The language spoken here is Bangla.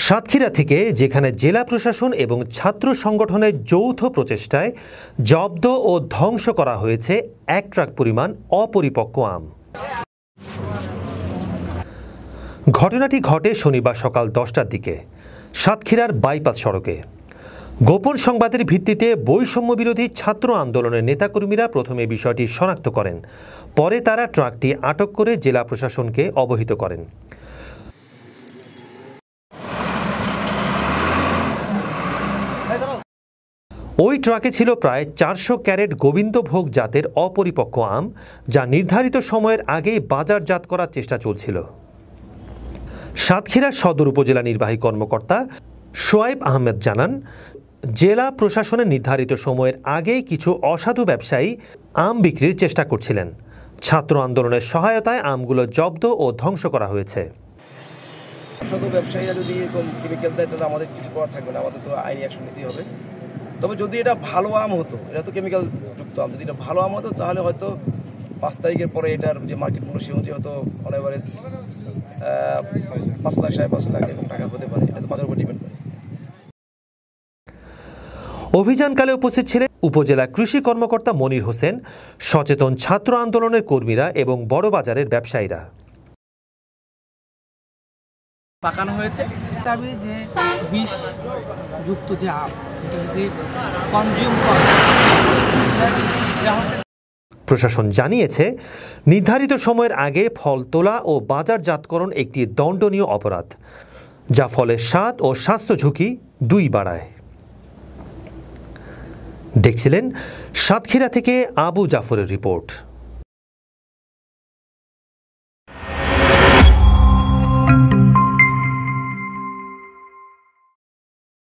সাতক্ষীরা থেকে যেখানে জেলা প্রশাসন এবং ছাত্র সংগঠনের যৌথ প্রচেষ্টায় জব্দ ও ধ্বংস করা হয়েছে 1 ট্রাক পরিমাণ অপরিপক্ক আম। ঘটনাটি ঘটে শনিবার সকাল 10টার দিকে সাতক্ষীরার বাইপাস সড়কে। গোপন সংবাদের ভিত্তিতে বৈষম্য বিরোধী ছাত্র আন্দোলনের নেতাকর্মীরা প্রথমে বিষয়টি শনাক্ত করেন, পরে তারা ট্রাকটি আটক করে জেলা প্রশাসনকে অবহিত করেন। ওই ট্রাকে ছিল প্রায় 400 ক্যারেট গোবিন্দভোগ জাতের অপরিপক্ক আম, যা নির্ধারিত সময়ের আগেই বাজারজাত করার চেষ্টা চলছিল। সাতক্ষীরা সদর উপজেলা নির্বাহী কর্মকর্তা সোয়াইব আহমেদ জানান, জেলা প্রশাসনের নির্ধারিত সময়ের আগেই কিছু অসাধু ব্যবসায়ী আম বিক্রির চেষ্টা করছিলেন। ছাত্র আন্দোলনের সহায়তায় আমগুলো জব্দ ও ধ্বংস করা হয়েছে। অসাধু ব্যবসায়ীরা যদি এরকম কেমিক্যাল দেয় তাহলে আমাদের কিছু করার থাকবে না, আমাদের তো আইনি অ্যাকশন নিতেই হবে। তবে যদি এটা ভালো আম হতো, এটা তো কেমিক্যাল যুক্ত আম, যদি এটা ভালো আম হতো তাহলে হয়তো 5 তারিখের পরে এটার যে মার্কেট মূল্য সে অনুযায়ী হয়তো অন এভারেজ 5 লাখ 5.5 লাখ এরকম টাকা হতে পারে। এটা তো বাজারের উপর ডিপেন্ড করে। অভিযানকালে উপস্থিত ছিলেন উপজেলা কৃষি কর্মকর্তা মনির হোসেন, সচেতন ছাত্র আন্দোলনের কর্মীরা এবং বড় বাজারের ব্যবসায়ীরা। পাকানো হয়েছে তবে যে বিষ যুক্ত যে আম যদি কনজিউম করে। প্রশাসন জানিয়েছে, নির্ধারিত সময়ের আগে ফল তোলা ও বাজারজাতকরণ একটি দণ্ডনীয় অপরাধ, যা ফলে স্বাদ ও স্বাস্থ্য ঝুঁকি 2 বাড়ায়। দেখছিলেন সাতক্ষীরা থেকে আবু জাফরের রিপোর্ট।